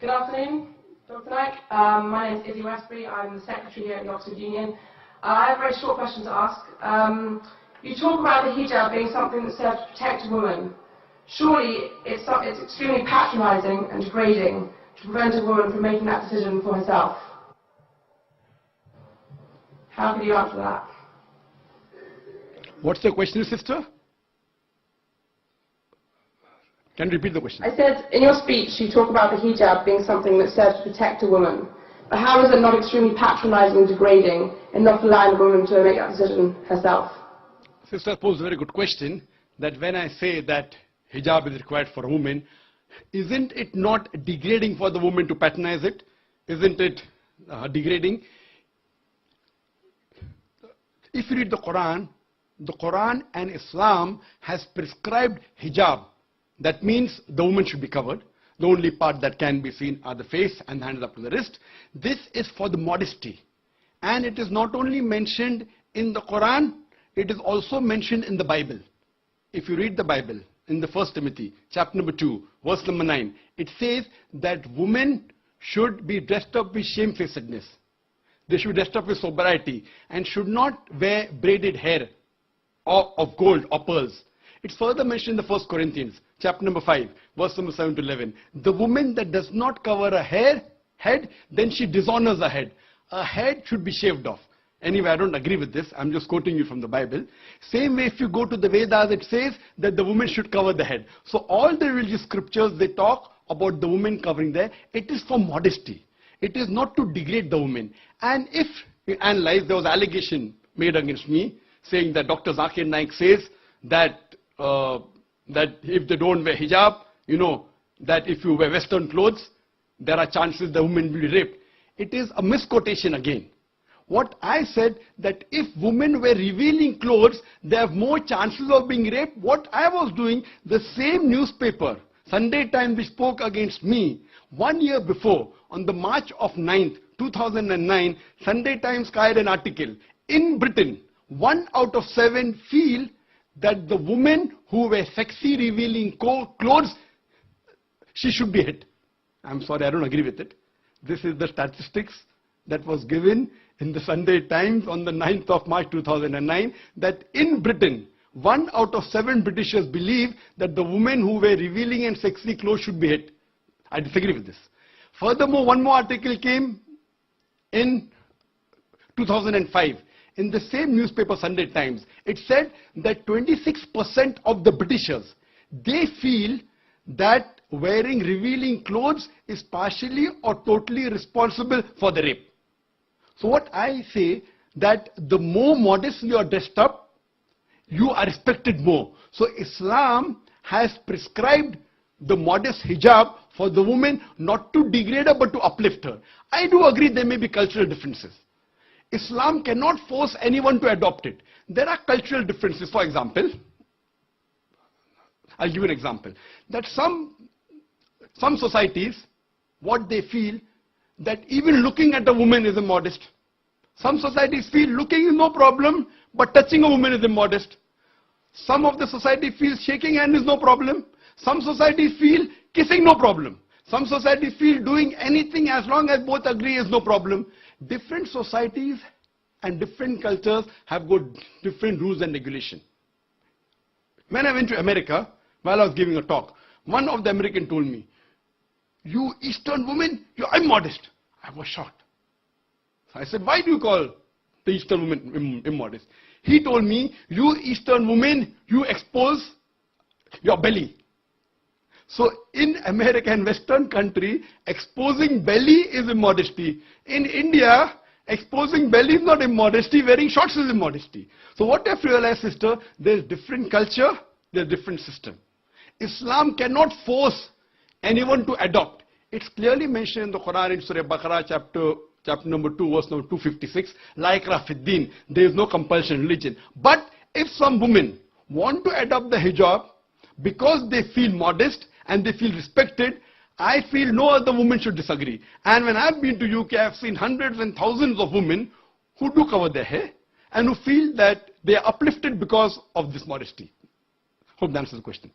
Good afternoon, Dr. Naik. My name is Izzy Westbury. I'm the secretary here at the Oxford Union. I have a very short question to ask. You talk about the hijab being something that's there to protect a woman. Surely it's extremely patronising and degrading to prevent a woman from making that decision for herself. How could you answer that? What's the question, sister? Can you repeat the question? I said, in your speech, you talk about the hijab being something that's there to protect a woman. But how is it not extremely patronising and degrading in not allowing a woman to make that decision herself? Sister posed a very good question, that when I say that hijab is required for a woman, isn't it not degrading for the woman to patronize it? Isn't it degrading? If you read the Quran and Islam has prescribed hijab. That means the woman should be covered. The only part that can be seen are the face and the hands up to the wrist. This is for the modesty. And it is not only mentioned in the Quran, it is also mentioned in the Bible. If you read the Bible, in the 1 Timothy, chapter number 2, verse number 9, it says that women should be dressed up with shamefacedness. They should be dressed up with sobriety and should not wear braided hair of gold or pearls. It's further mentioned in the 1 Corinthians, chapter number 5, verse number 7 to 11. The woman that does not cover her head, then she dishonors her head. Her head should be shaved off. Anyway, I don't agree with this. I'm just quoting you from the Bible. Same way, if you go to the Vedas, it says that the woman should cover the head. So all the religious scriptures, they talk about the woman covering their. It is for modesty. It is not to degrade the woman. And if you analyze, there was allegation made against me, saying that Dr. Zakir Naik says that that if they don't wear hijab, that if you wear Western clothes, there are chances the woman will be raped. It is a misquotation again. What I said, that if women wear revealing clothes, they have more chances of being raped. What I was doing, the same newspaper, Sunday Times, which spoke against me, 1 year before, on the March of 9th, 2009, Sunday Times carried an article. In Britain, 1 out of 7 feel that the woman who wears sexy revealing clothes, she should be hit. I'm sorry, I don't agree with it. This is the statistics that was given in the Sunday Times on the 9th of March 2009, that in Britain, 1 out of 7 Britishers believe that the women who wear revealing and sexy clothes should be hit. I disagree with this. Furthermore, one more article came in 2005. In the same newspaper, Sunday Times, it said that 26% of the Britishers, they feel that wearing revealing clothes is partially or totally responsible for the rape. So what I say, that the more modestly you are dressed up, you are respected more. So Islam has prescribed the modest hijab for the woman, not to degrade her but to uplift her. I do agree there may be cultural differences. Islam cannot force anyone to adopt it. There are cultural differences. For example, I'll give you an example. That some societies, what they feel, that even looking at a woman is immodest. Some societies feel looking is no problem, but touching a woman is immodest. Some of the society feels shaking hand is no problem. Some societies feel kissing no problem. Some societies feel doing anything as long as both agree is no problem. Different societies and different cultures have got different rules and regulations. When I went to America, while I was giving a talk, one of the Americans told me, "You Eastern women, you're immodest." I was shocked. I said, "Why do you call the Eastern women immodest?" He told me, "You Eastern women, you expose your belly." So in America and Western country, exposing belly is immodesty. In India, exposing belly is not immodesty, wearing shorts is immodesty. So what you have to realize, sister, there's different culture, there's different system. Islam cannot force anyone to adopt. It's clearly mentioned in the Quran in Surah Baqarah chapter number 2, verse number 256, La ikraha fid din, there is no compulsion in religion. But if some women want to adopt the hijab because they feel modest and they feel respected, I feel no other woman should disagree. And when I've been to UK, I've seen hundreds and thousands of women who do cover their hair and who feel that they are uplifted because of this modesty. Hope that answers the question.